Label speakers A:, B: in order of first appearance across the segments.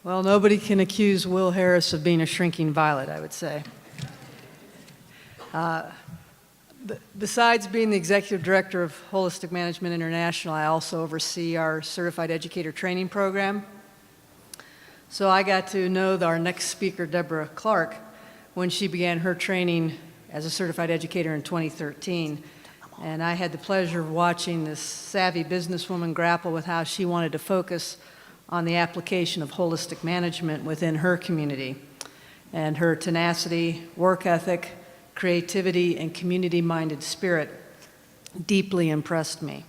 A: Well, nobody can accuse Will Harris of being a shrinking violet, I would say. Besides being the executive director of Holistic Management International, I also oversee our certified educator training program. So I got to know our next speaker, Deborah Clark, when she began her training as a certified educator in 2013. And I had the pleasure of watching this savvy businesswoman grapple with how she wanted to focus on the application of holistic management within her community. And her tenacity, work ethic, creativity, and community-minded spirit deeply impressed me.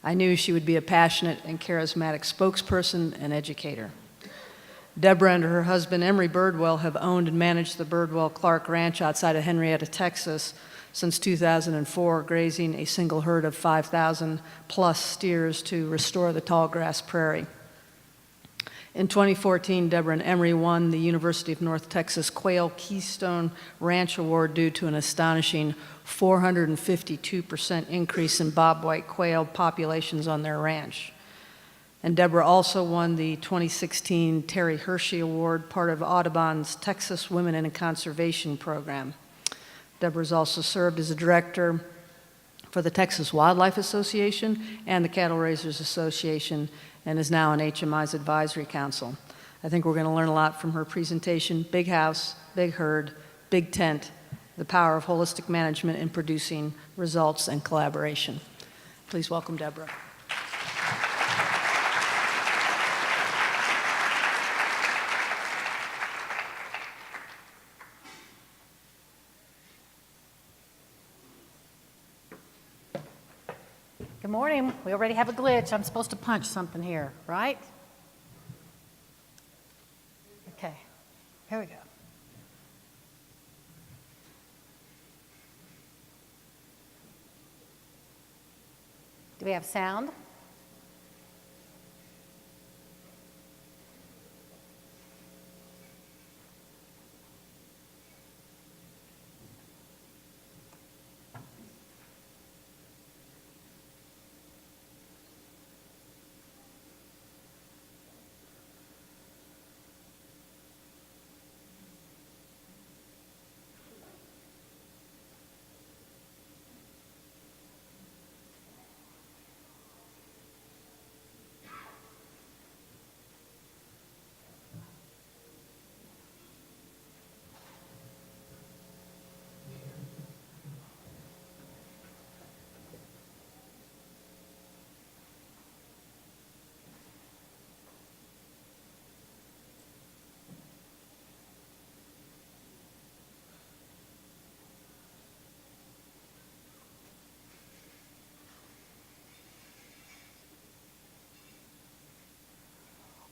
A: I knew she would be a passionate and charismatic spokesperson and educator. Deborah and her husband, Emery Birdwell, have owned and managed the Birdwell Clark Ranch outside of Henrietta, Texas, since 2004, grazing a single herd of 5,000 plus steers to restore the tallgrass prairie. In 2014, Deborah and Emery won the University of North Texas Quail Keystone Ranch Award due to an astonishing 452% increase in bobwhite quail populations on their ranch. And Deborah also won the 2016 Terry Hershey Award, part of Audubon's Texas Women in Conservation program. Deborah's also served as a director for the Texas Wildlife Association and the Cattle Raisers Association, and is now on HMI's Advisory Council. I think we're going to learn a lot from her presentation. Big house, big herd, big tent, the power of holistic management in producing results and collaboration. Please welcome Deborah.
B: Good morning. We already have a glitch. I'm supposed to punch something here, right? Okay, here we go. Do we have sound?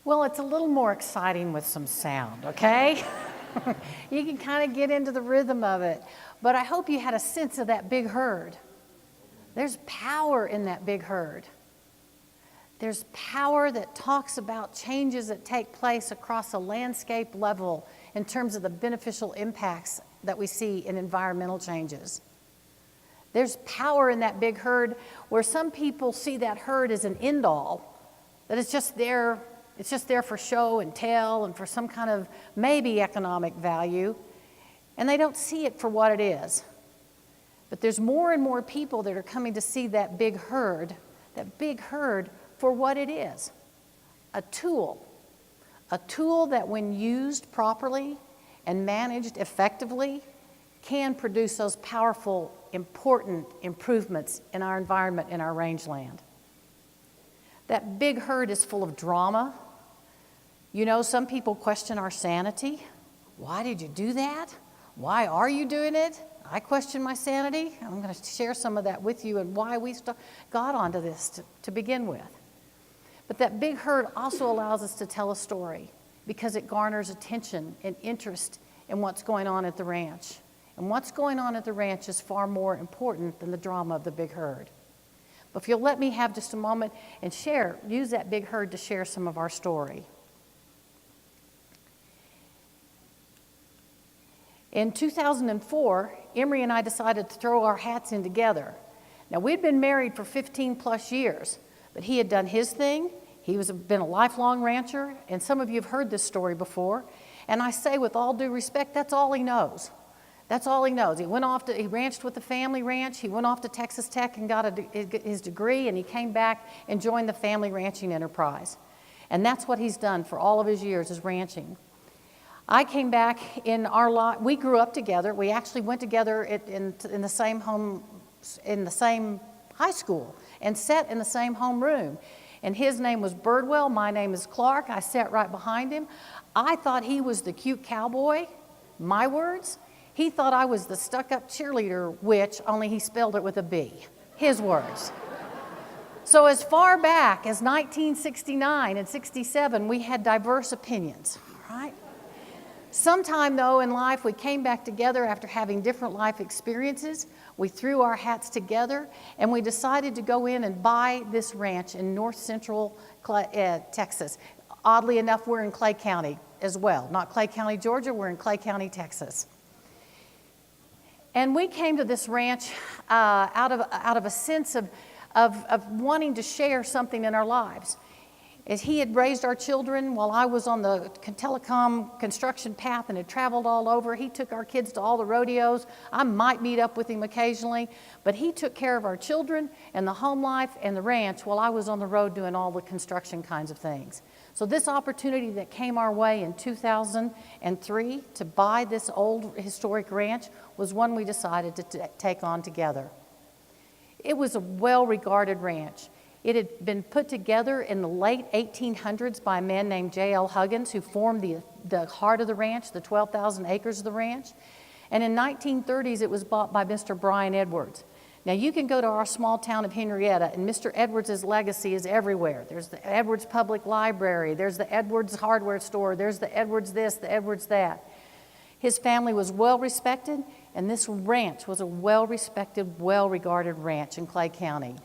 B: Well, it's a little more exciting with some sound, okay? You can kind of get into the rhythm of it. But I hope you had a sense of that big herd. There's power in that big herd. There's power that talks about changes that take place across a landscape level in terms of the beneficial impacts that we see in environmental changes. There's power in that big herd where some people see that herd as an end-all, that it's just there for show and tell and for some kind of maybe economic value, and they don't see it for what it is. But there's more and more people that are coming to see that big herd for what it is, a tool that when used properly and managed effectively can produce those powerful, important improvements in our environment, in our rangeland. That big herd is full of drama. You know, some people question our sanity. Why did you do that? Why are you doing it? I question my sanity. I'm going to share some of that with you and why we got onto this to begin with. But that big herd also allows us to tell a story because it garners attention and interest in what's going on at the ranch. And what's going on at the ranch is far more important than the drama of the big herd. But if you'll let me have just a moment and use that big herd to share some of our story. In 2004, Emery and I decided to throw our hats in together. Now, we'd been married for 15 plus years, but he had done his thing, He was been a lifelong rancher, and some of you have heard this story before. And I say with all due respect, that's all he knows. That's all he knows. He ranched with the family ranch. He went off to Texas Tech and got his degree, and he came back and joined the family ranching enterprise. And that's what he's done for all of his years, is ranching. I came back in our lot. We grew up together. We actually went together in the same home, in the same high school, and sat in the same home room. And his name was Birdwell. My name is Clark. I sat right behind him. I thought he was the cute cowboy. My words. He thought I was the stuck-up cheerleader witch, only he spelled it with a B. His words. So as far back as 1969 and 67, we had diverse opinions, right? Sometime, though, in life, we came back together after having different life experiences. We threw our hats together, and we decided to go in and buy this ranch in north central Texas. Oddly enough, we're in Clay County as well. Not Clay County, Georgia, we're in Clay County, Texas. And we came to this ranch out of a sense of wanting to share something in our lives. As he had raised our children while I was on the telecom construction path and had traveled all over, he took our kids to all the rodeos. I might meet up with him occasionally, but he took care of our children and the home life and the ranch while I was on the road doing all the construction kinds of things. So this opportunity that came our way in 2003 to buy this old historic ranch was one we decided to take on together. It was a well-regarded ranch. It had been put together in the late 1800s by a man named J.L. Huggins, who formed the heart of the ranch, the 12,000 acres of the ranch. And in 1930s, it was bought by Mr. Brian Edwards. Now, you can go to our small town of Henrietta, and Mr. Edwards' legacy is everywhere. There's the Edwards Public Library. There's the Edwards Hardware Store. There's the Edwards this, the Edwards that. His family was well-respected, and this ranch was a well-respected, well-regarded ranch in Clay County.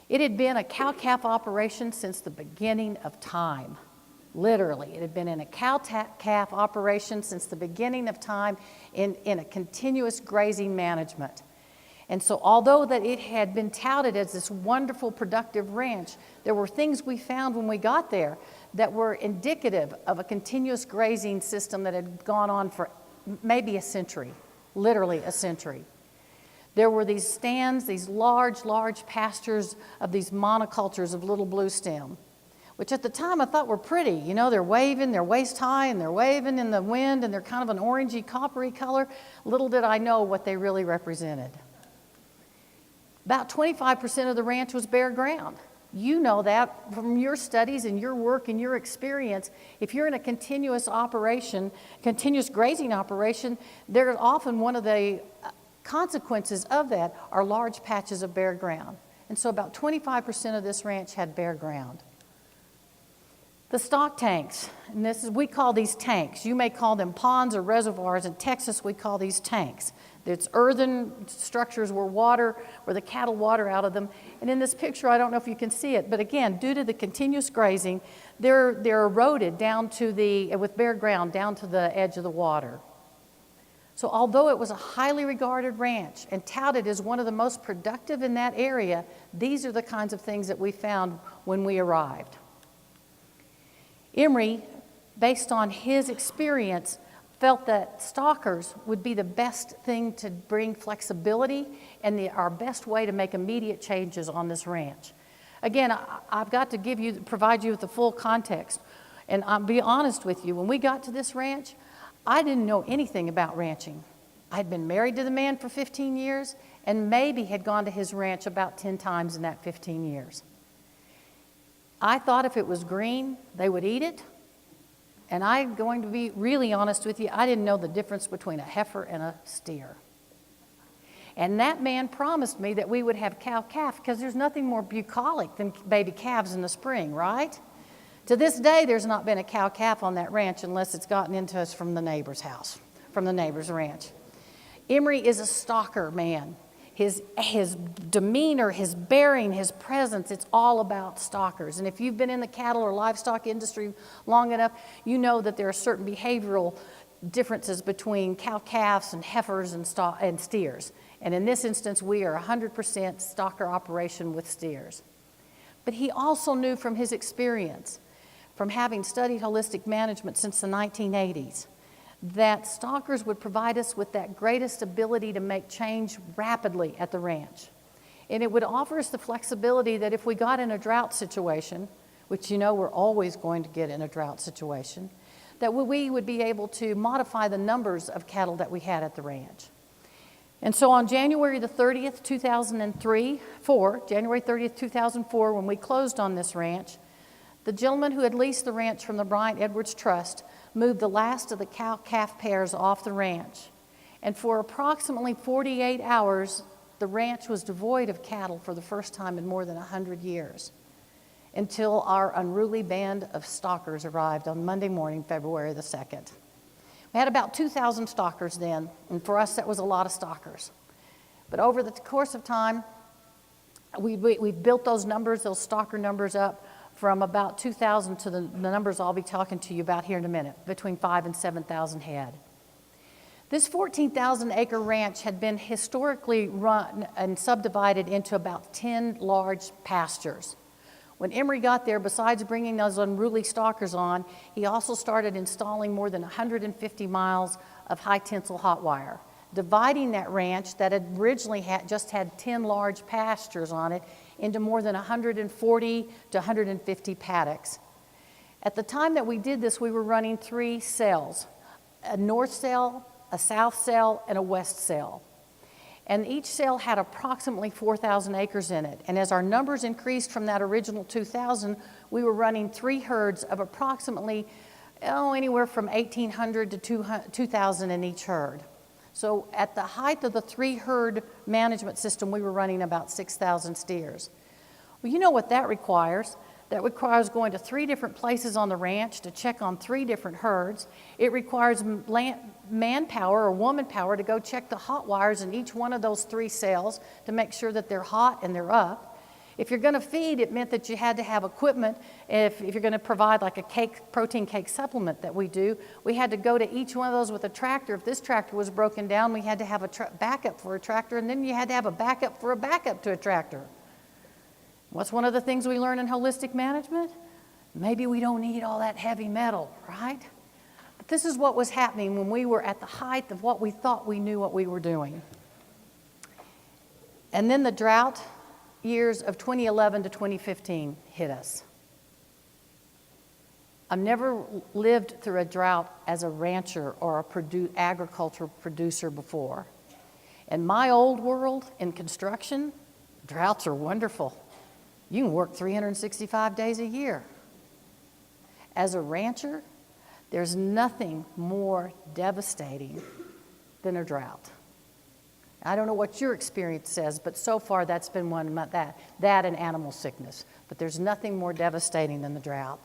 B: It had been a cow-calf operation since the beginning of time. Literally, it had been in a cow-calf operation since the beginning of time in a continuous grazing management. And so although that it had been touted as this wonderful, productive ranch, there were things we found when we got there that were indicative of a continuous grazing system that had gone on for maybe a century, literally a century. There were these stands, these large, large pastures of these monocultures of little blue stem, which at the time I thought were pretty. You know, they're waving, they're waist high, and they're waving in the wind, and they're kind of an orangey, coppery color. Little did I know what they really represented. About 25% of the ranch was bare ground. You know that from your studies and your work and your experience. If you're in a continuous operation, continuous grazing operation, they're often one of the consequences of that are large patches of bare ground. And so about 25% of this ranch had bare ground. The stock tanks, and we call these tanks. You may call them ponds or reservoirs. In Texas, we call these tanks. It's earthen structures where the cattle water out of them. And in this picture, I don't know if you can see it, but again, due to the continuous grazing, they're eroded down to with bare ground down to the edge of the water. So although it was a highly regarded ranch and touted as one of the most productive in that area, these are the kinds of things that we found when we arrived. Emery, based on his experience, felt that stockers would be the best thing to bring flexibility and our best way to make immediate changes on this ranch. Again, I've got to provide you with the full context. And I'll be honest with you, when we got to this ranch, I didn't know anything about ranching. I'd been married to the man for 15 years and maybe had gone to his ranch about 10 times in that 15 years. I thought if it was green, they would eat it. And I'm going to be really honest with you, I didn't know the difference between a heifer and a steer. And that man promised me that we would have cow-calf because there's nothing more bucolic than baby calves in the spring, right? To this day, there's not been a cow-calf on that ranch unless it's gotten into us from the neighbor's house, from the neighbor's ranch. Emery is a stalker man. His demeanor, his bearing, his presence, it's all about stalkers. And if you've been in the cattle or livestock industry long enough, you know that there are certain behavioral differences between cow-calves and heifers and steers. And in this instance, we are 100% stalker operation with steers. But he also knew from his experience, from having studied holistic management since the 1980s, that stockers would provide us with that greatest ability to make change rapidly at the ranch. And it would offer us the flexibility that if we got in a drought situation, which you know we're always going to get in a drought situation, that we would be able to modify the numbers of cattle that we had at the ranch. And so on January the 30th, 2004, when we closed on this ranch, the gentleman who had leased the ranch from the Bryant Edwards Trust moved the last of the cow-calf pairs off the ranch. And for approximately 48 hours, the ranch was devoid of cattle for the first time in more than 100 years, until our unruly band of stalkers arrived on Monday morning, February the 2nd. We had about 2,000 stalkers then, and for us that was a lot of stalkers. But over the course of time, we've built those numbers, those stalker numbers up from about 2,000 to the numbers I'll be talking to you about here in a minute, between 5,000 and 7,000 head. This 14,000 acre ranch had been historically run and subdivided into about 10 large pastures. When Emory got there, besides bringing those unruly stalkers on, he also started installing more than 150 miles of high tensile hot wire, dividing that ranch that had originally just had 10 large pastures on it into more than 140 to 150 paddocks. At the time that we did this, we were running 3 cells, a north cell, a south cell, and a west cell. And each cell had approximately 4,000 acres in it. And as our numbers increased from that original 2,000, we were running 3 herds of approximately, anywhere from 1,800 to 2,000 in each herd. So at the height of the 3 herd management system, we were running about 6,000 steers. Well, you know what that requires. That requires going to 3 different places on the ranch to check on 3 different herds. It requires manpower or woman power to go check the hot wires in each one of those 3 cells to make sure that they're hot and they're up. If you're going to feed, it meant that you had to have equipment. If you're going to provide like a protein cake supplement that we do, we had to go to each one of those with a tractor. If this tractor was broken down, we had to have a backup for a tractor, and then you had to have a backup for a backup to a tractor. What's one of the things we learn in holistic management? Maybe we don't need all that heavy metal, right? But this is what was happening when we were at the height of what we thought we knew what we were doing. And then the drought years of 2011 to 2015 hit us. I've never lived through a drought as a rancher or a agricultural producer before. In my old world, in construction, droughts are wonderful. You can work 365 days a year. As a rancher, there's nothing more devastating than a drought. I don't know what your experience says, but so far that's been one, that and animal sickness. But there's nothing more devastating than the drought.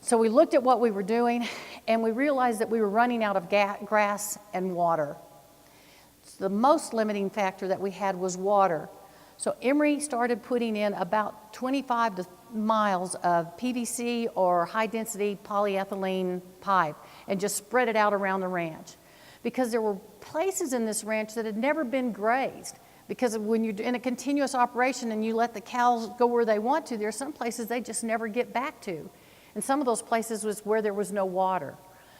B: So we looked at what we were doing, and we realized that we were running out of grass and water. So the most limiting factor that we had was water. So Emory started putting in about 25 miles of PVC or high-density polyethylene pipe and just spread it out around the ranch. Because there were places in this ranch that had never been grazed. Because when you're in a continuous operation and you let the cows go where they want to, there are some places they just never get back to. And some of those places was where there was no water.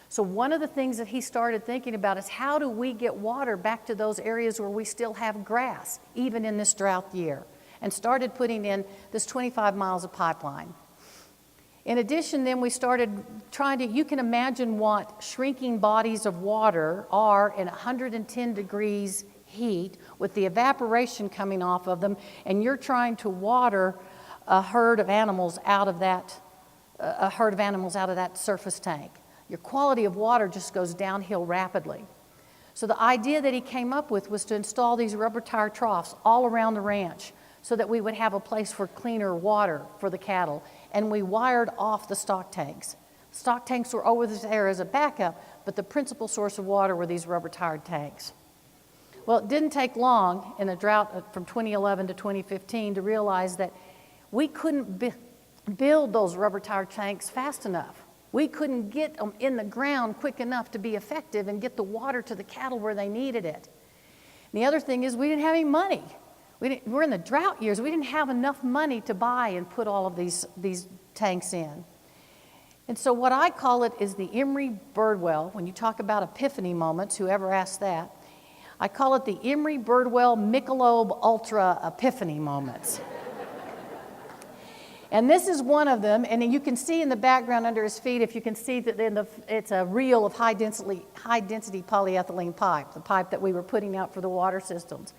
B: So one of the things that he started thinking about is how do we get water back to those areas where we still have grass, even in this drought year, and started putting in this 25 miles of pipeline. In addition, then we started trying to, you can imagine what shrinking bodies of water are in 110 degrees heat with the evaporation coming off of them, and you're trying to water a herd of animals out of that surface tank. Your quality of water just goes downhill rapidly. So the idea that he came up with was to install these rubber tire troughs all around the ranch so that we would have a place for cleaner water for the cattle. And we wired off the stock tanks. Stock tanks were over there as a backup, but the principal source of water were these rubber tired tanks. Well, it didn't take long in a drought from 2011 to 2015 to realize that we couldn't build those rubber tire tanks fast enough. We couldn't get them in the ground quick enough to be effective and get the water to the cattle where they needed it. And the other thing is we didn't have any money. We're in the drought years. We didn't have enough money to buy and put all of these tanks in. And so what I call it is the Emery-Birdwell. When you talk about epiphany moments, whoever asked that, I call it the Emery-Birdwell Michelob Ultra Epiphany moments. And this is one of them, and you can see in the background under his feet, if you can see that it's a reel of high-density polyethylene pipe, the pipe that we were putting out for the water systems.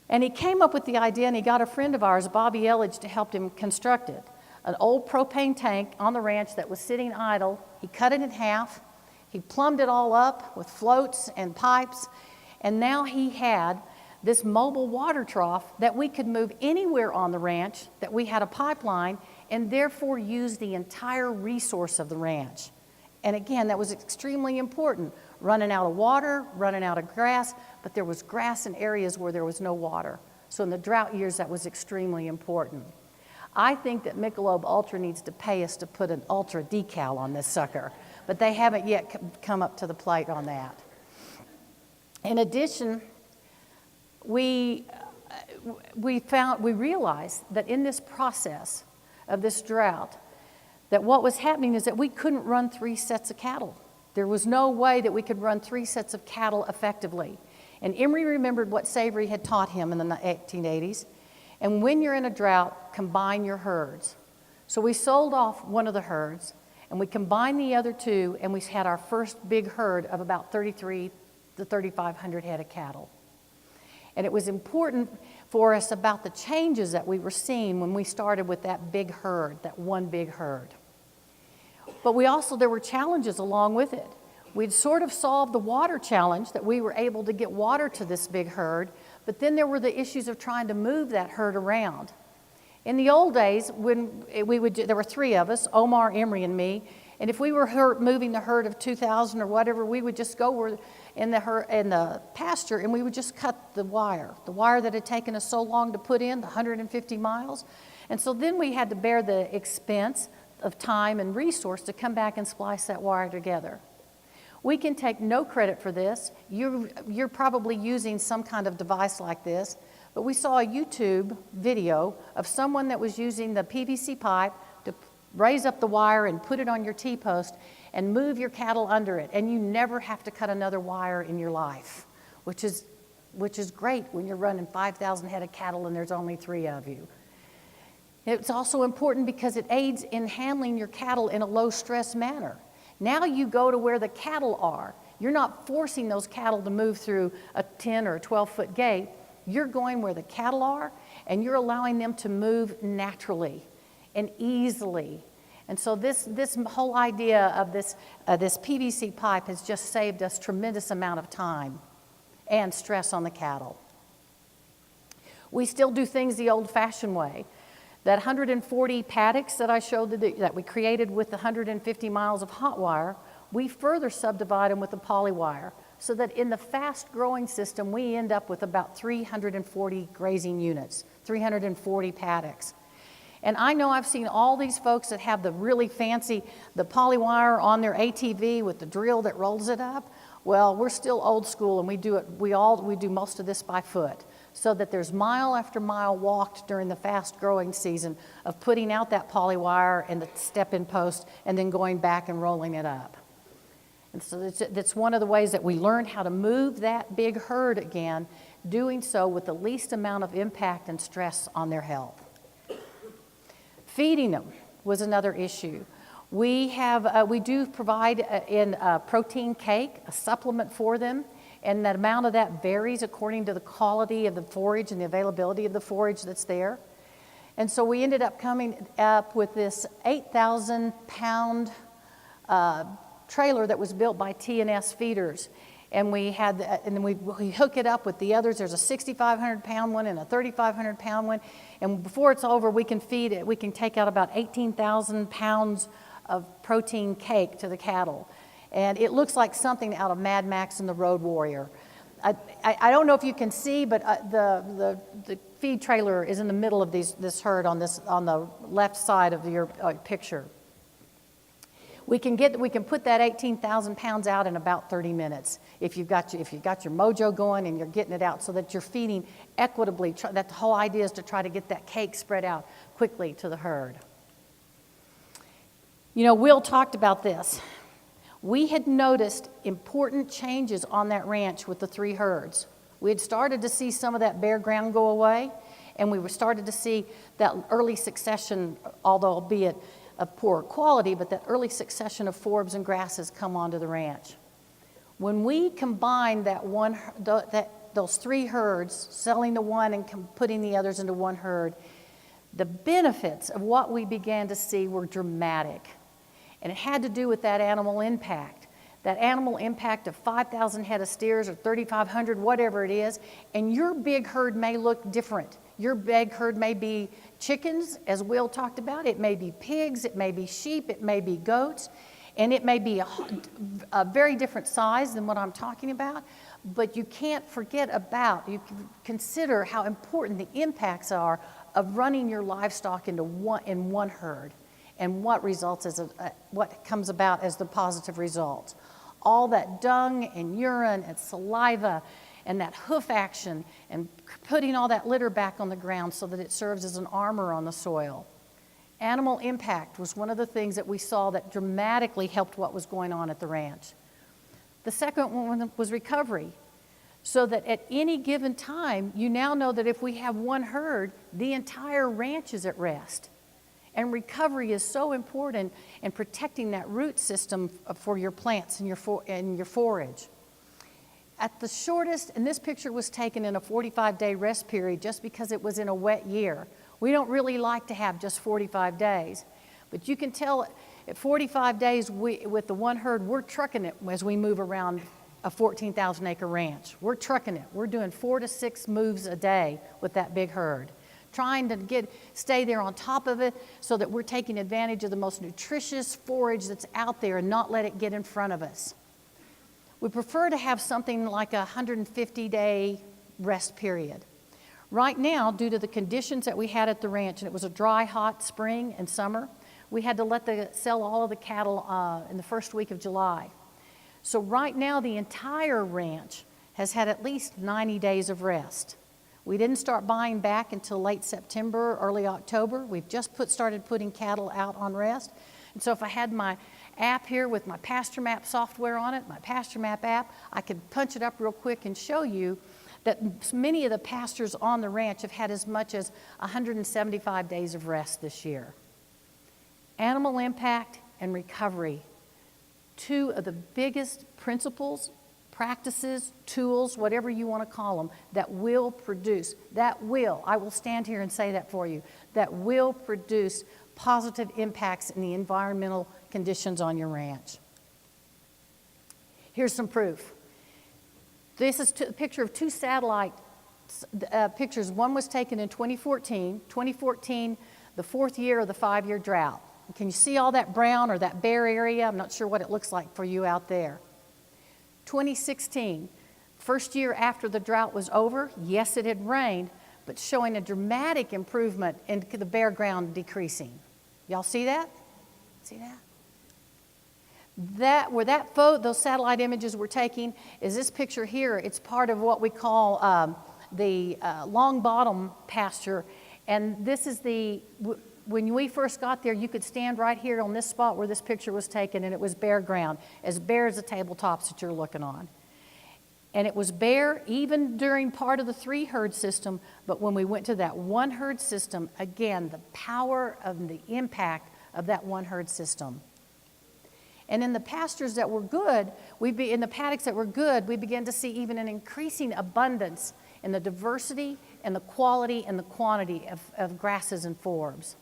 B: And he came up with the idea, and he got a friend of ours, Bobby Elledge, to help him construct it. An old propane tank on the ranch that was sitting idle. He cut it in half. He plumbed it all up with floats and pipes, and now he had this mobile water trough that we could move anywhere on the ranch, that we had a pipeline, and therefore use the entire resource of the ranch. And again, that was extremely important. Running out of water, running out of grass, but there was grass in areas where there was no water. So in the drought years, that was extremely important. I think that Michelob Ultra needs to pay us to put an Ultra decal on this sucker, but they haven't yet come up to the plate on that. In addition, we realized that in this process of this drought, that what was happening is that we couldn't run 3 sets of cattle. There was no way that we could run 3 sets of cattle effectively. And Emery remembered what Savory had taught him in the 1880s. And when you're in a drought, combine your herds. So we sold off one of the herds, and we combined the other 2, and we had our first big herd of about 3,300 to 3,500 head of cattle. And it was important for us about the changes that we were seeing when we started with that big herd, that one big herd. But there were challenges along with it. We'd sort of solved the water challenge, that we were able to get water to this big herd, but then there were the issues of trying to move that herd around. In the old days, when there were 3 of us, Omar, Emery, and me, and if we were moving the herd of 2,000 or whatever, we would just go in the pasture, and we would just cut the wire that had taken us so long to put in, the 150 miles. And so then we had to bear the expense of time and resource to come back and splice that wire together. We can take no credit for this. You're probably using some kind of device like this, but we saw a YouTube video of someone that was using the PVC pipe to raise up the wire and put it on your T-post and move your cattle under it, and you never have to cut another wire in your life, which is great when you're running 5,000 head of cattle and there's only 3 of you. It's also important because it aids in handling your cattle in a low-stress manner. Now you go to where the cattle are. You're not forcing those cattle to move through a 10 or a 12-foot gate. You're going where the cattle are, and you're allowing them to move naturally and easily. And so this whole idea of this PVC pipe has just saved us tremendous amount of time and stress on the cattle. We still do things the old-fashioned way. That 140 paddocks that I showed that we created with the 150 miles of hot wire, we further subdivide them with the poly wire, so that in the fast-growing system, we end up with about 340 grazing units, 340 paddocks. And I know I've seen all these folks that have the really fancy, the poly wire on their ATV with the drill that rolls it up. Well, we're still old school, and we do most of this by foot, so that there's mile after mile walked during the fast-growing season of putting out that poly wire and the step-in post and then going back and rolling it up. And so that's one of the ways that we learned how to move that big herd again, doing so with the least amount of impact and stress on their health. Feeding them was another issue. We do provide in protein cake, a supplement for them, and the amount of that varies according to the quality of the forage and the availability of the forage that's there. And so we ended up coming up with this 8,000-pound trailer that was built by T&S Feeders. And we hook it up with the others. There's a 6,500-pound one and a 3,500-pound one. And before it's over, we can feed it. We can take out about 18,000 pounds of protein cake to the cattle. And it looks like something out of Mad Max and the Road Warrior. I don't know if you can see, but the feed trailer is in the middle of this herd on the left side of your picture. We can put that 18,000 pounds out in about 30 minutes if you've got your mojo going and you're getting it out so that you're feeding equitably. That the whole idea is to try to get that cake spread out quickly to the herd. You know, Will talked about this. We had noticed important changes on that ranch with the 3 herds. We had started to see some of that bare ground go away, and we were started to see that early succession, although albeit of poor quality, but that early succession of forbs and grasses come onto the ranch. When we combined those 3 herds, selling the one and putting the others into one herd, the benefits of what we began to see were dramatic. And it had to do with that animal impact. That animal impact of 5,000 head of steers or 3,500, whatever it is, and your big herd may look different. Your big herd may be chickens, as Will talked about. It may be pigs, it may be sheep, it may be goats, and it may be a very different size than what I'm talking about. But you can't forget about, you can consider how important the impacts are of running your livestock in one herd, and what results as what comes about as the positive results. All that dung and urine and saliva and that hoof action and putting all that litter back on the ground so that it serves as an armor on the soil. Animal impact was one of the things that we saw that dramatically helped what was going on at the ranch. The second one was recovery, so that at any given time, you now know that if we have one herd, the entire ranch is at rest. And recovery is so important in protecting that root system for your plants and your forage. At the shortest, and this picture was taken in a 45-day rest period just because it was in a wet year. We don't really like to have just 45 days. But you can tell at 45 days with the one herd, we're trucking it as we move around a 14,000 acre ranch. We're trucking it. We're doing 4 to 6 moves a day with that big herd, trying to stay there on top of it so that we're taking advantage of the most nutritious forage that's out there and not let it get in front of us. We prefer to have something like a 150-day rest period. Right now, due to the conditions that we had at the ranch, and it was a dry, hot spring and summer, we had to sell all of the cattle in the first week of July. So right now, the entire ranch has had at least 90 days of rest. We didn't start buying back until late September, early October. We've just started putting cattle out on rest. And so if I had my app here with my Pasture Map software on it, my Pasture Map app, I could punch it up real quick and show you that many of the pastures on the ranch have had as much as 175 days of rest this year. Animal impact and recovery, 2 of the biggest principles, practices, tools, whatever you want to call them, that will produce, I will stand here and say that for you, that will produce positive impacts in the environmental conditions on your ranch. Here's some proof. This is a picture of 2 satellite pictures. One was taken in 2014. 2014, the 4th year of the 5-year drought. Can you see all that brown or that bare area? I'm not sure what it looks like for you out there. 2016, first year after the drought was over. Yes, it had rained, but showing a dramatic improvement in the bare ground decreasing. Y'all see that? See that? Those satellite images we're taking is this picture here. It's part of what we call the long bottom pasture, and this is when we first got there, you could stand right here on this spot where this picture was taken, and it was bare ground, as bare as the tabletops that you're looking on. And it was bare even during part of the 3 herd system, but when we went to that 1 herd system, again, the power of the impact of that 1 herd system. And in the pastures that were good, in the paddocks that were good, we began to see even an increasing abundance in the diversity and the quality and the quantity of grasses and forbs.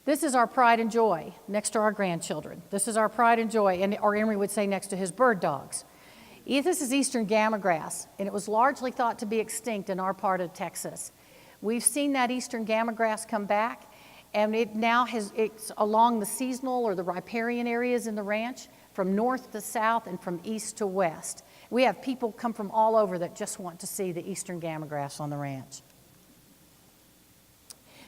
B: This is our pride and joy next to our grandchildren. This is our pride and joy, or Emery would say next to his bird dogs. This is eastern gamagrass, and it was largely thought to be extinct in our part of Texas. We've seen that eastern gamagrass come back, and it's along the seasonal or the riparian areas in the ranch, from north to south and from east to west. We have people come from all over that just want to see the eastern gamagrass on the ranch.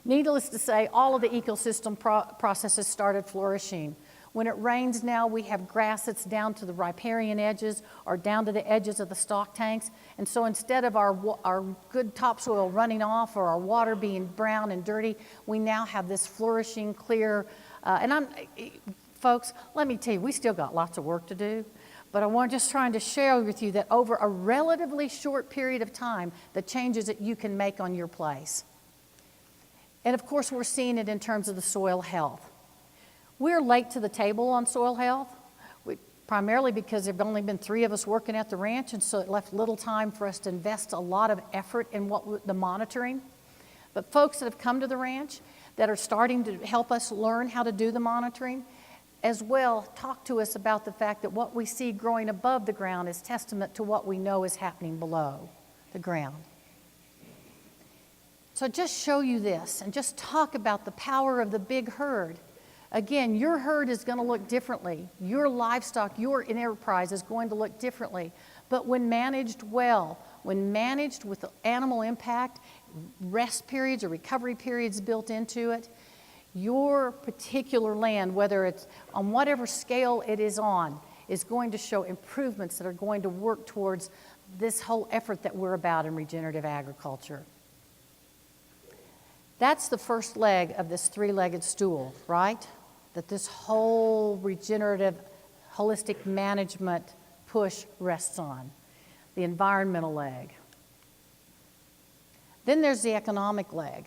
B: Needless to say, all of the ecosystem processes started flourishing. When it rains now, we have grass that's down to the riparian edges or down to the edges of the stock tanks. And so instead of our good topsoil running off or our water being brown and dirty, we now have this flourishing, clear, folks, let me tell you, we still got lots of work to do. But I want just trying to share with you that over a relatively short period of time, the changes that you can make on your place. And of course, we're seeing it in terms of the soil health. We're late to the table on soil health, primarily because there have only been 3 of us working at the ranch, and so it left little time for us to invest a lot of effort in the monitoring. But folks that have come to the ranch that are starting to help us learn how to do the monitoring, as well, talk to us about the fact that what we see growing above the ground is testament to what we know is happening below the ground. So just show you this and just talk about the power of the big herd. Again, your herd is going to look differently. Your livestock, your enterprise is going to look differently. But when managed well, when managed with animal impact, rest periods or recovery periods built into it, your particular land, whether it's on whatever scale it is on, is going to show improvements that are going to work towards this whole effort that we're about in regenerative agriculture. That's the first leg of this 3-legged stool, right? That this whole regenerative, holistic management push rests on, the environmental leg. Then there's the economic leg.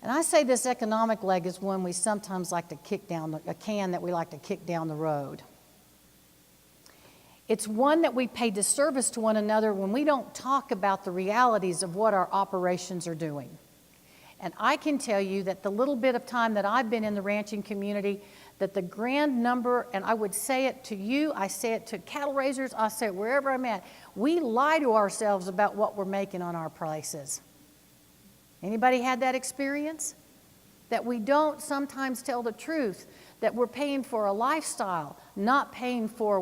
B: And I say this economic leg is one we sometimes like to kick down, a can that we like to kick down the road. It's one that we pay disservice to one another when we don't talk about the realities of what our operations are doing. And I can tell you that the little bit of time that I've been in the ranching community, that the grand number, and I would say it to you, I say it to cattle raisers, I say it wherever I'm at, we lie to ourselves about what we're making on our places. Anybody had that experience? That we don't sometimes tell the truth, that we're paying for a lifestyle, not paying for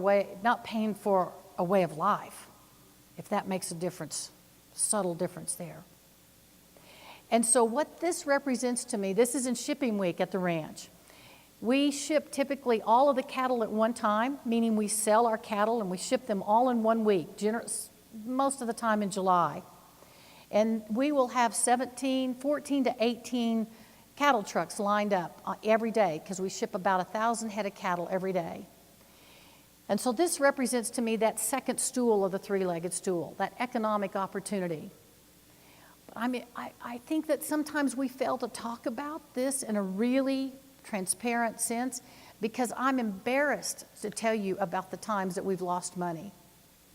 B: a way of life, if that makes a difference, subtle difference there. And so what this represents to me, this is in shipping week at the ranch. We ship typically all of the cattle at one time, meaning we sell our cattle and we ship them all in 1 week, most of the time in July. And we will have 14 to 18 cattle trucks lined up every day because we ship about 1,000 head of cattle every day. And so this represents to me that second stool of the 3-legged stool, that economic opportunity. But I think that sometimes we fail to talk about this in a really transparent sense because I'm embarrassed to tell you about the times that we've lost money.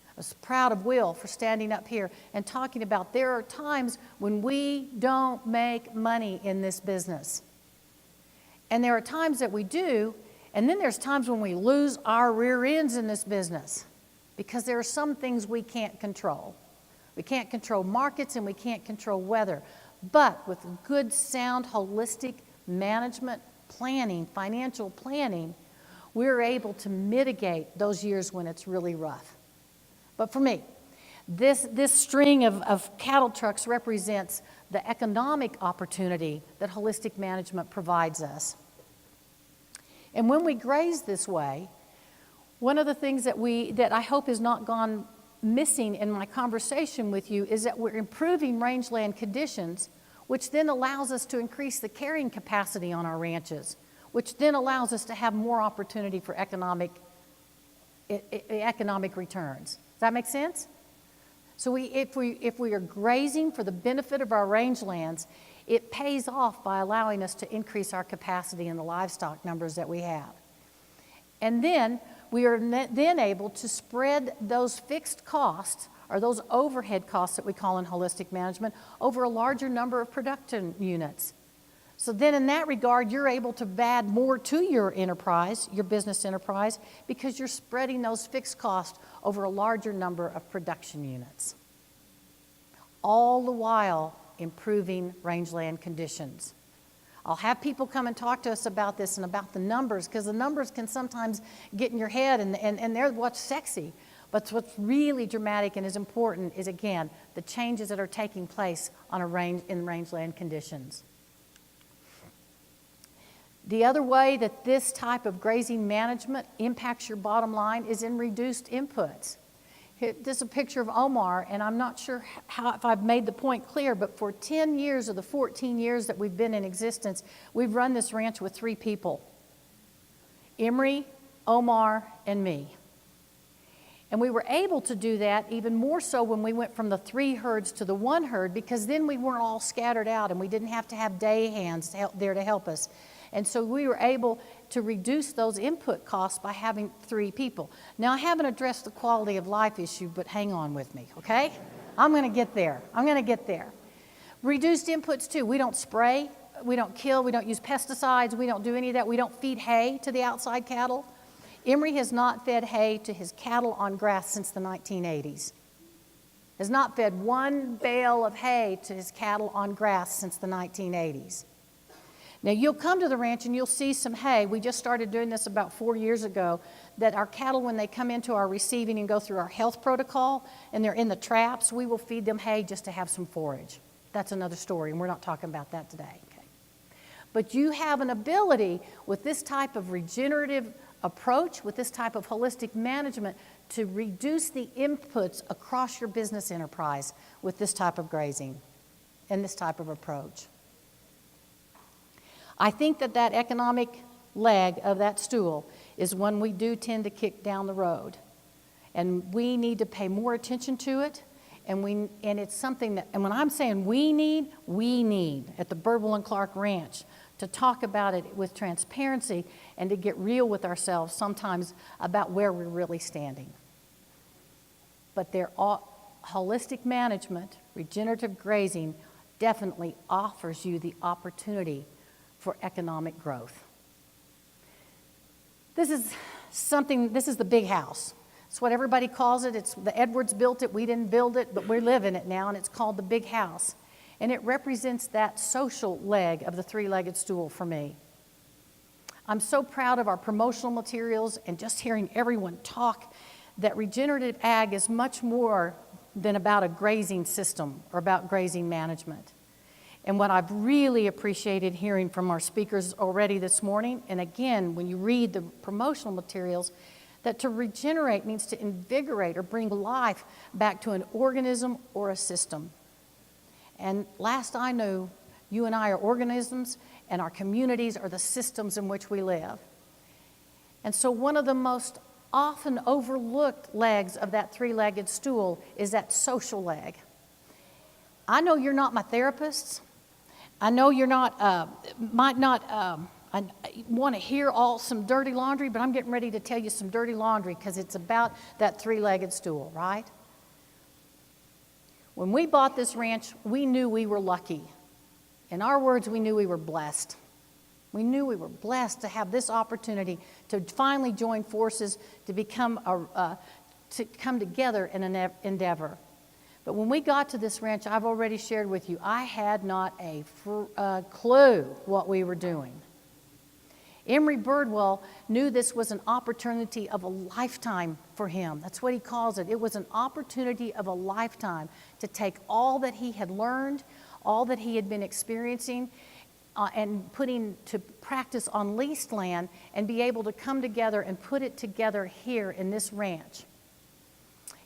B: I was proud of Will for standing up here and talking about there are times when we don't make money in this business. And there are times that we do, and then there's times when we lose our rear ends in this business because there are some things we can't control. We can't control markets and we can't control weather. But with good, sound, holistic management, planning, financial planning, we're able to mitigate those years when it's really rough. But for me, this string of cattle trucks represents the economic opportunity that holistic management provides us. And when we graze this way, one of the things that I hope has not gone missing in my conversation with you is that we're improving rangeland conditions, which then allows us to increase the carrying capacity on our ranches, which then allows us to have more opportunity for economic returns. Does that make sense? So if we are grazing for the benefit of our rangelands, it pays off by allowing us to increase our capacity in the livestock numbers that we have. And then we are then able to spread those fixed costs or those overhead costs that we call in holistic management over a larger number of production units. So then in that regard, you're able to add more to your enterprise, your business enterprise, because you're spreading those fixed costs over a larger number of production units. All the while improving rangeland conditions. I'll have people come and talk to us about this and about the numbers, because the numbers can sometimes get in your head and they're what's sexy. But what's really dramatic and is important is, again, the changes that are taking place on in rangeland conditions. The other way that this type of grazing management impacts your bottom line is in reduced inputs. This is a picture of Omar, and I'm not sure if I've made the point clear, but for 10 years of the 14 years that we've been in existence, we've run this ranch with 3 people: Emery, Omar, and me. And we were able to do that even more so when we went from the 3 herds to the 1 herd, because then we weren't all scattered out and we didn't have to have day hands there to help us. And so we were able to reduce those input costs by having 3 people. Now, I haven't addressed the quality of life issue, but hang on with me, okay? I'm going to get there. Reduced inputs too. We don't spray, we don't kill, we don't use pesticides, we don't do any of that. We don't feed hay to the outside cattle. Emery has not fed hay to his cattle on grass since the 1980s. Has not fed 1 bale of hay to his cattle on grass since the 1980s. Now, you'll come to the ranch and you'll see some hay. We just started doing this about 4 years ago, that our cattle, when they come into our receiving and go through our health protocol and they're in the traps, we will feed them hay just to have some forage. That's another story, and we're not talking about that today. Okay. But you have an ability with this type of regenerative approach, with this type of holistic management, to reduce the inputs across your business enterprise with this type of grazing and this type of approach. I think that that economic leg of that stool is one we do tend to kick down the road. And we need to pay more attention to it. And it's something that, and when I'm saying we need at the Birdwell and Clark Ranch to talk about it with transparency and to get real with ourselves sometimes about where we're really standing. But holistic management, regenerative grazing, definitely offers you the opportunity for economic growth. This is the big house. It's what everybody calls it. It's the Edwards built it. We didn't build it, but we live in it now, and it's called the big house. And it represents that social leg of the 3-legged stool for me. I'm so proud of our promotional materials and just hearing everyone talk that regenerative ag is much more than about a grazing system or about grazing management. And what I've really appreciated hearing from our speakers already this morning, and again, when you read the promotional materials, that to regenerate means to invigorate or bring life back to an organism or a system. And last I knew, you and I are organisms, and our communities are the systems in which we live. And so one of the most often overlooked legs of that 3-legged stool is that social leg. I know you're not my therapists. I know you're not, might not want to hear some dirty laundry, but I'm getting ready to tell you some dirty laundry because it's about that 3-legged stool, right? When we bought this ranch, we knew we were lucky. In our words, we knew we were blessed. We knew we were blessed to have this opportunity to finally join forces to to come together in an endeavor. But when we got to this ranch, I've already shared with you, I had not a clue what we were doing. Emery Birdwell knew this was an opportunity of a lifetime for him. That's what he calls it. It was an opportunity of a lifetime to take all that he had learned, all that he had been experiencing, and putting to practice on leased land and be able to come together and put it together here in this ranch.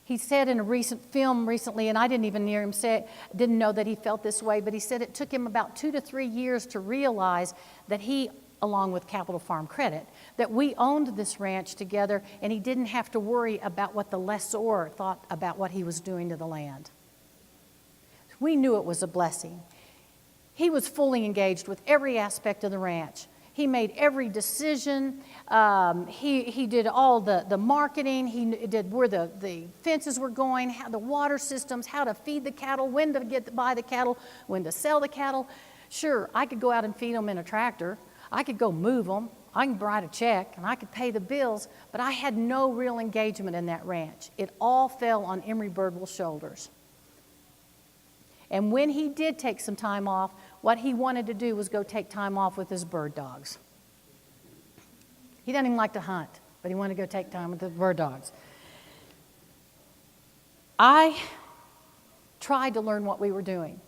B: He said in a recent film recently, and I didn't even hear him say it, didn't know that he felt this way, but he said it took him about 2 to 3 years to realize that he, along with Capital Farm Credit, that we owned this ranch together and he didn't have to worry about what the lessor thought about what he was doing to the land. We knew it was a blessing. He was fully engaged with every aspect of the ranch. He made every decision. He did all the marketing. He did where the fences were going, how the water systems, how to feed the cattle, when to buy the cattle, when to sell the cattle. Sure, I could go out and feed them in a tractor. I could go move them. I can write a check and I could pay the bills, but I had no real engagement in that ranch. It all fell on Emery Birdwell's shoulders. And when he did take some time off, what he wanted to do was go take time off with his bird dogs. He doesn't even like to hunt, but he wanted to go take time with the bird dogs. I tried to learn what we were doing.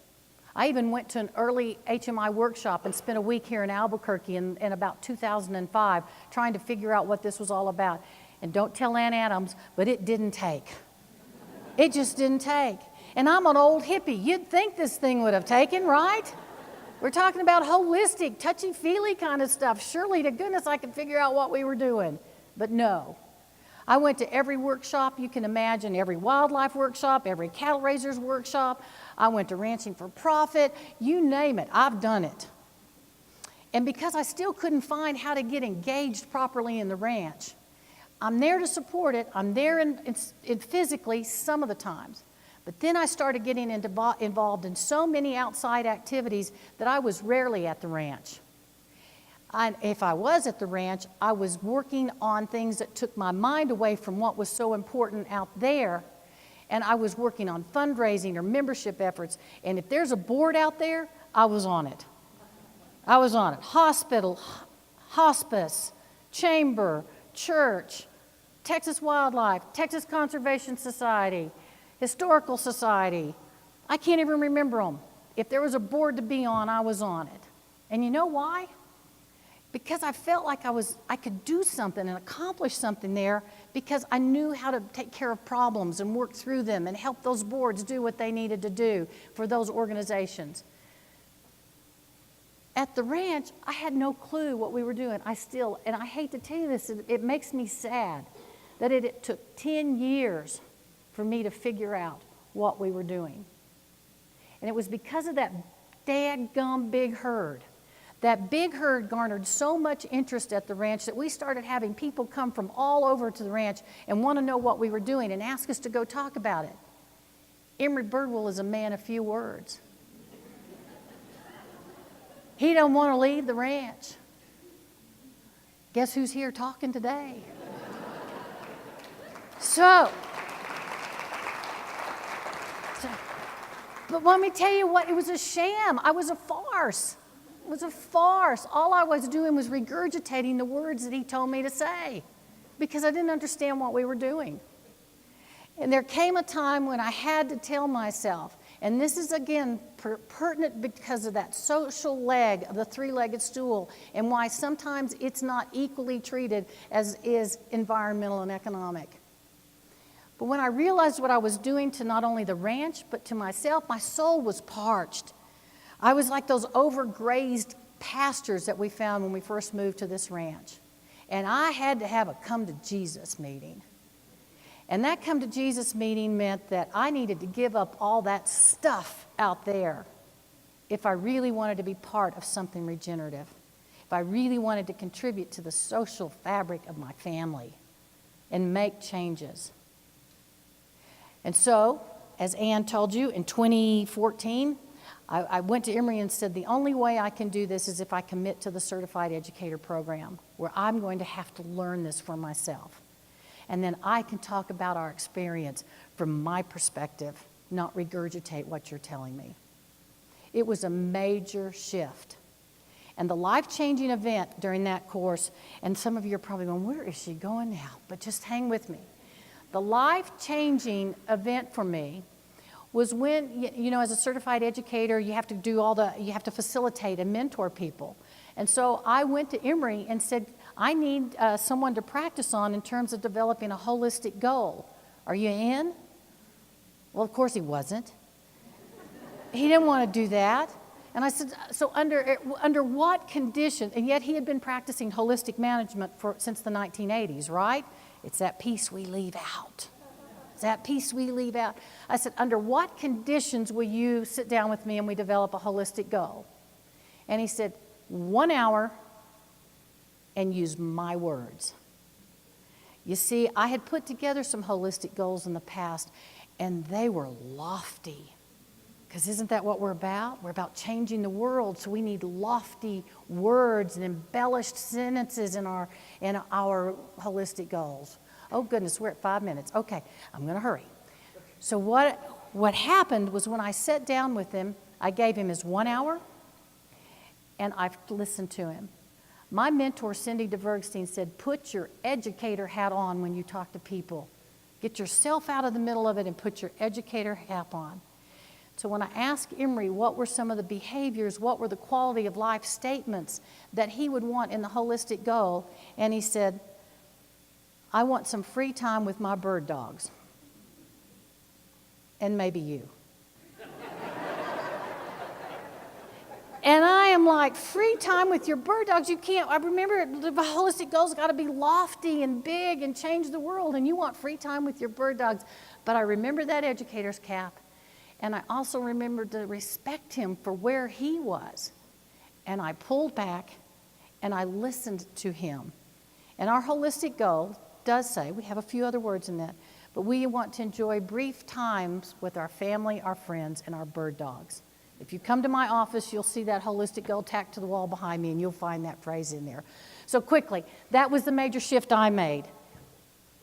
B: I even went to an early HMI workshop and spent a week here in Albuquerque in about 2005 trying to figure out what this was all about. And don't tell Aunt Adams, but it didn't take. It just didn't take. And I'm an old hippie. You'd think this thing would have taken, right? We're talking about holistic, touchy-feely kind of stuff. Surely to goodness I could figure out what we were doing. But no. I went to every workshop you can imagine, every wildlife workshop, every cattle raisers workshop. I went to Ranching for Profit. You name it, I've done it. And because I still couldn't find how to get engaged properly in the ranch, I'm there to support it. I'm there in physically some of the times. But then I started getting involved in so many outside activities that I was rarely at the ranch. If I was at the ranch, I was working on things that took my mind away from what was so important out there. And I was working on fundraising or membership efforts. And if there's a board out there, I was on it. I was on it. Hospital, hospice, chamber, church, Texas Wildlife, Texas Conservation Society, Historical Society. I can't even remember them. If there was a board to be on, I was on it. And you know why? Because I felt like I could do something and accomplish something there because I knew how to take care of problems and work through them and help those boards do what they needed to do for those organizations. At the ranch, I had no clue what we were doing. And I hate to tell you this, it makes me sad that it took 10 years for me to figure out what we were doing. And it was because of that dadgum big herd. That big herd garnered so much interest at the ranch that we started having people come from all over to the ranch and want to know what we were doing and ask us to go talk about it. Emery Birdwell is a man of few words. He don't want to leave the ranch. Guess who's here talking today? But let me tell you what, it was a sham. I was a farce. It was a farce. All I was doing was regurgitating the words that he told me to say because I didn't understand what we were doing. And there came a time when I had to tell myself, and this is again pertinent because of that social leg of the three-legged stool and why sometimes it's not equally treated as is environmental and economic. But when I realized what I was doing to not only the ranch but to myself, my soul was parched. I was like those overgrazed pastures that we found when we first moved to this ranch. And I had to have a come to Jesus meeting. And that come to Jesus meeting meant that I needed to give up all that stuff out there if I really wanted to be part of something regenerative, if I really wanted to contribute to the social fabric of my family and make changes. And so, as Ann told you, in 2014, I went to Emory and said, the only way I can do this is if I commit to the Certified Educator Program, where I'm going to have to learn this for myself. And then I can talk about our experience from my perspective, not regurgitate what you're telling me. It was a major shift. And the life-changing event during that course, and some of you are probably going, where is she going now? But just hang with me. The life-changing event for me was when, you know, as a certified educator, you have to facilitate and mentor people. And so I went to Emory and said, I need someone to practice on in terms of developing a holistic goal. Are you in? Well, of course he wasn't. He didn't want to do that. And I said, so under what conditions? And yet he had been practicing holistic management since the 1980s, right? It's that piece we leave out. That piece we leave out. I said, under what conditions will you sit down with me and we develop a holistic goal? And he said, 1 hour and use my words. You see, I had put together some holistic goals in the past, and they were lofty. Because isn't that what we're about? We're about changing the world, so we need lofty words and embellished sentences in our holistic goals. Oh, goodness, we're at 5 minutes. Okay, I'm going to hurry. So what happened was when I sat down with him, I gave him his 1 hour, and I've listened to him. My mentor, Cindy DeVergstein, said, put your educator hat on when you talk to people. Get yourself out of the middle of it and put your educator hat on. So when I asked Emery what were some of the behaviors, what were the quality of life statements that he would want in the holistic goal, and he said, I want some free time with my bird dogs. And maybe you. And I am like, free time with your bird dogs? You can't. I remember the holistic goals got to be lofty and big and change the world, and you want free time with your bird dogs. But I remember that educator's cap, and I also remembered to respect him for where he was. And I pulled back, and I listened to him. And our holistic goal does say, we have a few other words in that, but we want to enjoy brief times with our family, our friends, and our bird dogs. If you come to my office, you'll see that holistic goal tacked to the wall behind me, and you'll find that phrase in there. So quickly, that was the major shift I made.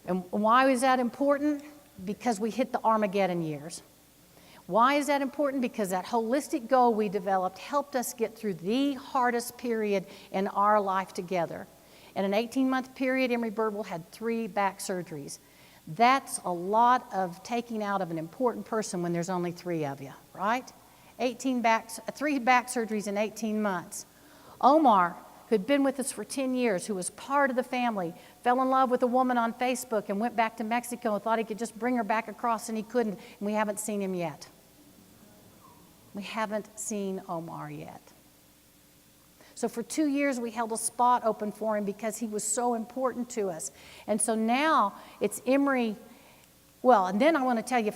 B: And why is that important? Because we hit the Armageddon years. Why is that important? Because that holistic goal we developed helped us get through the hardest period in our life together. In an 18-month period, Emery Birdwell had 3 back surgeries. That's a lot of taking out of an important person when there's only 3 of you, right? 3 back surgeries in 18 months. Omar, who'd been with us for 10 years, who was part of the family, fell in love with a woman on Facebook and went back to Mexico and thought he could just bring her back across, and he couldn't, and we haven't seen him yet. We haven't seen Omar yet. So for 2 years, we held a spot open for him because he was so important to us. And so now it's Emery. Well, and then I want to tell you,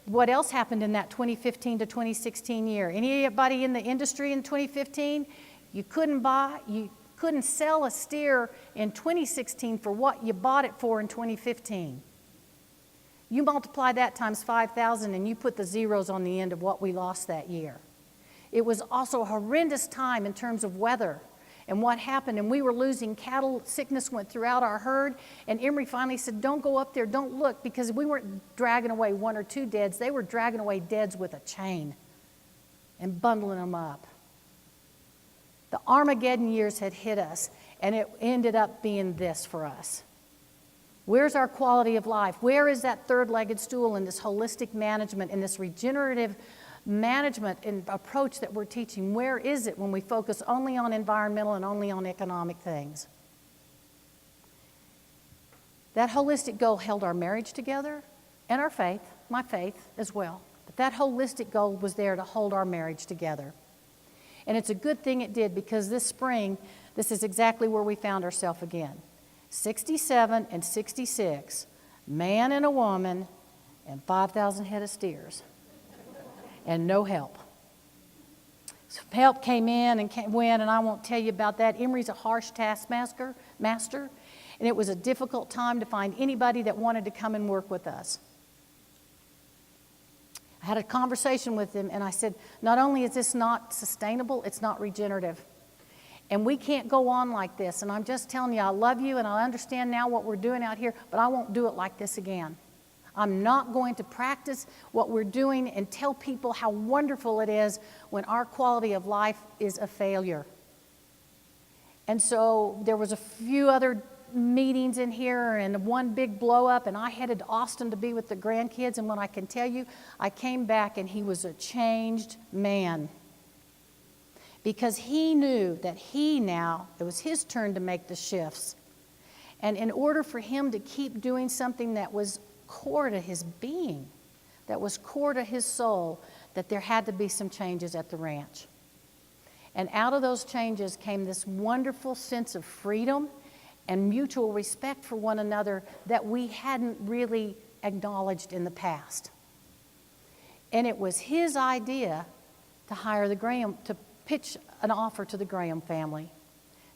B: what else happened in that 2015 to 2016 year. Anybody in the industry in 2015? You couldn't sell a steer in 2016 for what you bought it for in 2015. You multiply that times 5,000 and you put the zeros on the end of what we lost that year. It was also a horrendous time in terms of weather and what happened, and we were losing cattle. Sickness went throughout our herd, and Emery finally said, don't go up there, don't look, because we weren't dragging away 1 or 2 deads. They were dragging away deads with a chain and bundling them up. The Armageddon years had hit us, and it ended up being this for us. Where's our quality of life? Where is that third-legged stool in this holistic management, in this regenerative management and approach that we're teaching? Where is it when we focus only on environmental and only on economic things? That holistic goal held our marriage together and our faith, my faith as well. But that holistic goal was there to hold our marriage together. And it's a good thing it did, because this spring, this is exactly where we found ourselves again. 67 and 66, man and a woman, and 5,000 head of steers. And no help. So help came in and went, and I won't tell you about that. Emery's a harsh taskmaster, and it was a difficult time to find anybody that wanted to come and work with us. I had a conversation with him, and I said, not only is this not sustainable, it's not regenerative. And we can't go on like this. And I'm just telling you, I love you, and I understand now what we're doing out here, but I won't do it like this again. I'm not going to practice what we're doing and tell people how wonderful it is when our quality of life is a failure. And so there was a few other meetings in here and one big blow up, and I headed to Austin to be with the grandkids. And when I can tell you, I came back and he was a changed man, because he knew that it was his turn to make the shifts. And in order for him to keep doing something that was core to his being, that was core to his soul, that there had to be some changes at the ranch. And out of those changes came this wonderful sense of freedom and mutual respect for one another that we hadn't really acknowledged in the past. And it was his idea to hire to pitch an offer to the Graham family.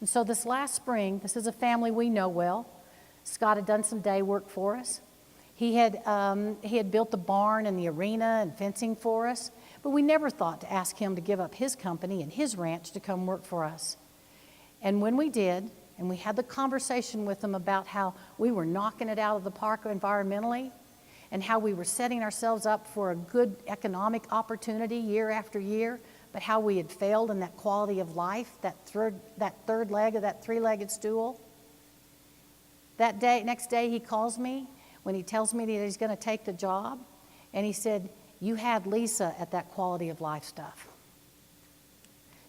B: And so this last spring, this is a family we know well. Scott had done some day work for us. He had built the barn and the arena and fencing for us, but we never thought to ask him to give up his company and his ranch to come work for us. And when we did, and we had the conversation with him about how we were knocking it out of the park environmentally, and how we were setting ourselves up for a good economic opportunity year after year, but how we had failed in that quality of life, that third leg of that 3-legged stool. Next day he calls me when he tells me that he's going to take the job, and he said, you had Lisa at that quality of life stuff.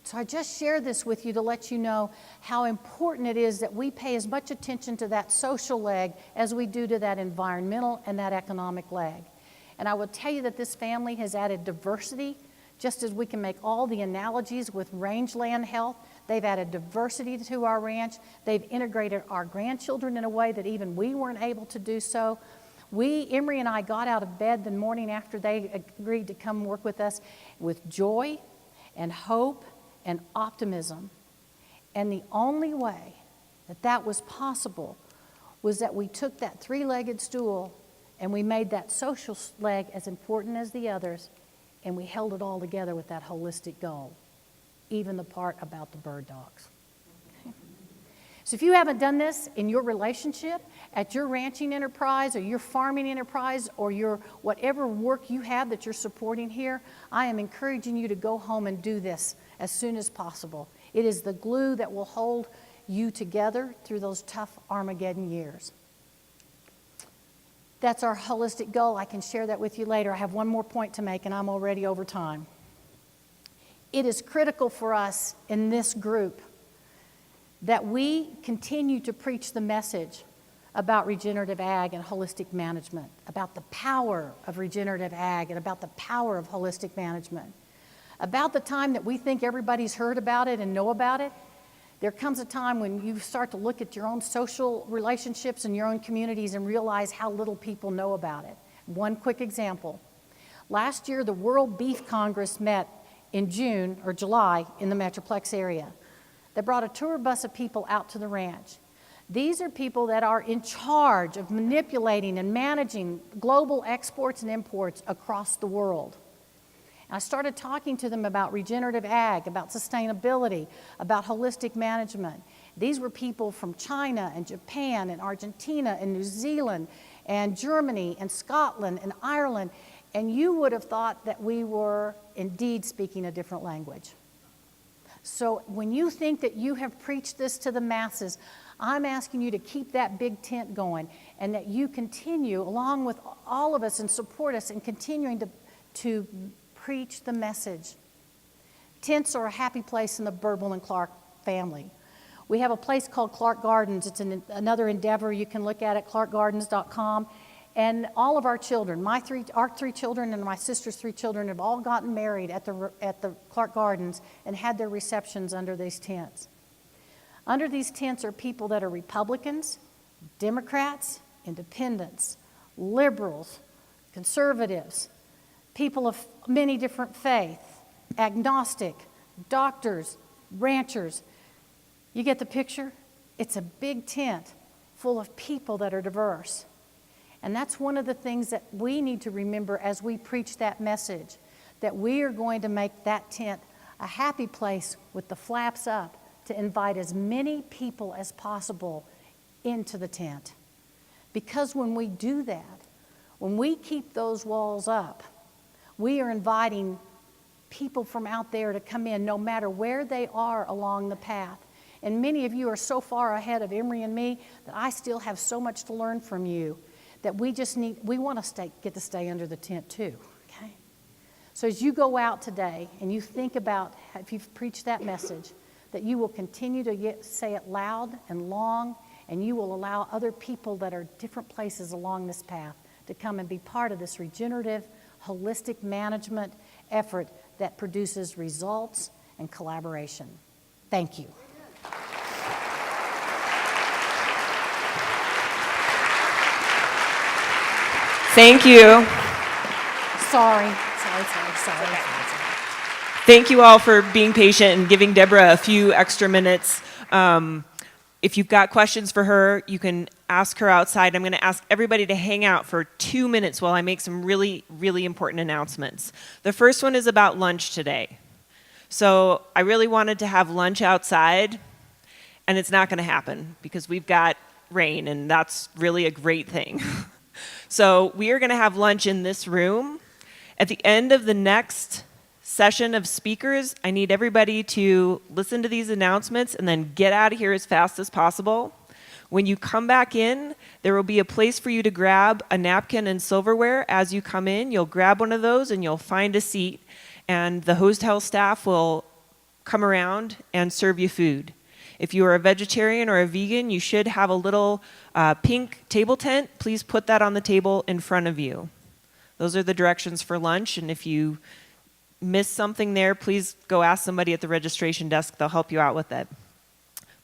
B: So I just share this with you to let you know how important it is that we pay as much attention to that social leg as we do to that environmental and that economic leg. And I will tell you that this family has added diversity, just as we can make all the analogies with rangeland health. They've added diversity to our ranch. They've integrated our grandchildren in a way that even we weren't able to do so. Emery and I got out of bed the morning after they agreed to come work with us with joy and hope and optimism. And the only way that that was possible was that we took that three-legged stool and we made that social leg as important as the others, and we held it all together with that holistic goal, even the part about the bird dogs. Okay. So if you haven't done this in your relationship, at your ranching enterprise or your farming enterprise or your whatever work you have that you're supporting here, I am encouraging you to go home and do this as soon as possible. It is the glue that will hold you together through those tough Armageddon years. That's our holistic goal. I can share that with you later. I have one more point to make, and I'm already over time. It is critical for us in this group that we continue to preach the message about regenerative ag and holistic management, about the power of regenerative ag and about the power of holistic management. About the time that we think everybody's heard about it and know about it, there comes a time when you start to look at your own social relationships and your own communities and realize how little people know about it. One quick example. Last year, the World Beef Congress met in June or July in the Metroplex area. They brought a tour bus of people out to the ranch. These are people that are in charge of manipulating and managing global exports and imports across the world. I started talking to them about regenerative ag, about sustainability, about holistic management. These were people from China and Japan and Argentina and New Zealand and Germany and Scotland and Ireland, and you would have thought that we were indeed speaking a different language. So when you think that you have preached this to the masses, I'm asking you to keep that big tent going and that you continue along with all of us and support us in continuing to preach the message. Tents are a happy place in the Birdwell and Clark family. We have a place called Clark Gardens. It's another endeavor. You can look at it, clarkgardens.com. And all of our children, our three children and my sister's three children have all gotten married at the Clark Gardens and had their receptions under these tents. Under these tents are people that are Republicans, Democrats, Independents, liberals, conservatives, people of many different faiths, agnostic, doctors, ranchers. You get the picture? It's a big tent full of people that are diverse. And that's one of the things that we need to remember as we preach that message, that we are going to make that tent a happy place with the flaps up to invite as many people as possible into the tent. Because when we do that, when we keep those walls up, we are inviting people from out there to come in no matter where they are along the path. And many of you are so far ahead of Emery and me that I still have so much to learn from you that we want to get to stay under the tent too, okay? So as you go out today and you think about, if you've preached that message, that you will continue to say it loud and long, and you will allow other people that are different places along this path to come and be part of this regenerative, holistic management effort that produces results and collaboration. Thank you.
C: Thank you.
B: Sorry.
C: Thank you all for being patient and giving Deborah a few extra minutes. If you've got questions for her, you can ask her outside. I'm going to ask everybody to hang out for 2 minutes while I make some really, really important announcements. The first one is about lunch today. So I really wanted to have lunch outside, and it's not going to happen because we've got rain, and that's really a great thing. So we are going to have lunch in this room. At the end of the next session of speakers, I need everybody to listen to these announcements and then get out of here as fast as possible. When you come back in, there will be a place for you to grab a napkin and silverware as you come in. You'll grab one of those and you'll find a seat, and the hotel staff will come around and serve you food. If you are a vegetarian or a vegan, you should have a little pink table tent. Please put that on the table in front of you. Those are the directions for lunch, and if you miss something there, please go ask somebody at the registration desk. They'll help you out with it.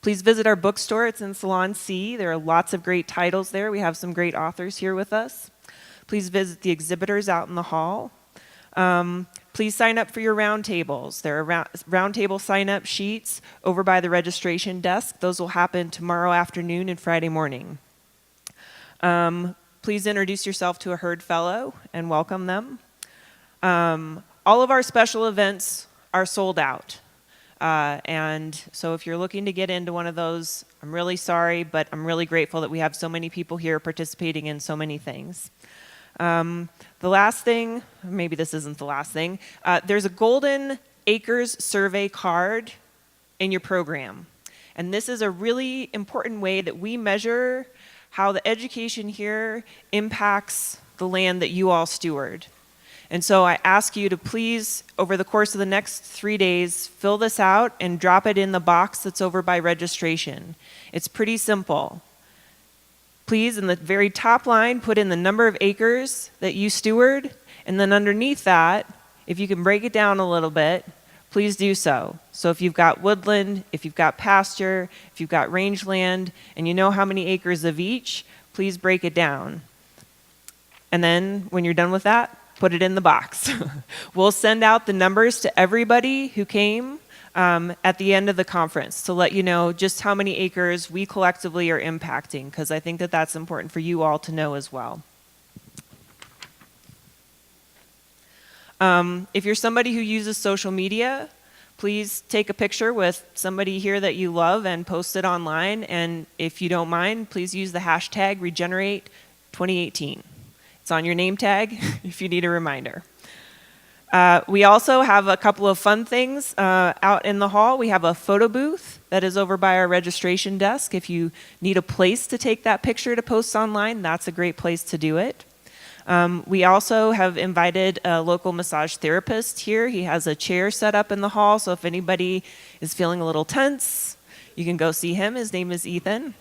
C: Please visit our bookstore. It's in Salon C. There are lots of great titles there. We have some great authors here with us. Please visit the exhibitors out in the hall. Please sign up for your roundtables. There are roundtable sign-up sheets over by the registration desk. Those will happen tomorrow afternoon and Friday morning. Please introduce yourself to a Herd Fellow and welcome them. All of our special events are sold out. And so if you're looking to get into one of those, I'm really sorry, but I'm really grateful that we have so many people here participating in so many things. The last thing, maybe this isn't the last thing, there's a Golden Acres survey card in your program. And this is a really important way that we measure how the education here impacts the land that you all steward. And so I ask you to please, over the course of the next 3 days, fill this out and drop it in the box that's over by registration. It's pretty simple. Please, in the very top line, put in the number of acres that you steward, and then underneath that, if you can break it down a little bit, please do so. So if you've got woodland, if you've got pasture, if you've got rangeland, and you know how many acres of each, please break it down. And then when you're done with that, put it in the box. We'll send out the numbers to everybody who came at the end of the conference to let you know just how many acres we collectively are impacting, because I think that that's important for you all to know as well. If you're somebody who uses social media, please take a picture with somebody here that you love and post it online. And if you don't mind, please use the hashtag Regenerate2018. It's on your name tag if you need a reminder. We also have a couple of fun things out in the hall. We have a photo booth that is over by our registration desk. If you need a place to take that picture to post online, that's a great place to do it. We also have invited a local massage therapist here. He has a chair set up in the hall, so if anybody is feeling a little tense, you can go see him. His name is Ethan.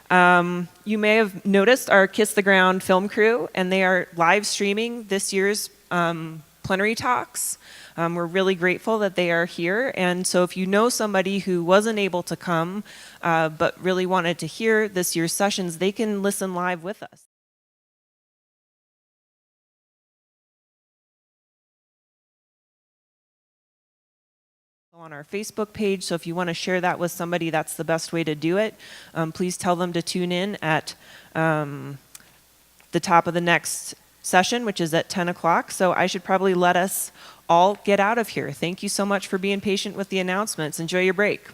C: You may have noticed our Kiss the Ground film crew, and they are live streaming this year's plenary talks. We're really grateful that they are here, and so if you know somebody who wasn't able to come but really wanted to hear this year's sessions, they can listen live with us. On our Facebook page, so if you want to share that with somebody, that's the best way to do it. Please tell them to tune in at the top of the next session, which is at 10 o'clock. So I should probably let us all get out of here. Thank you so much for being patient with the announcements. Enjoy your break.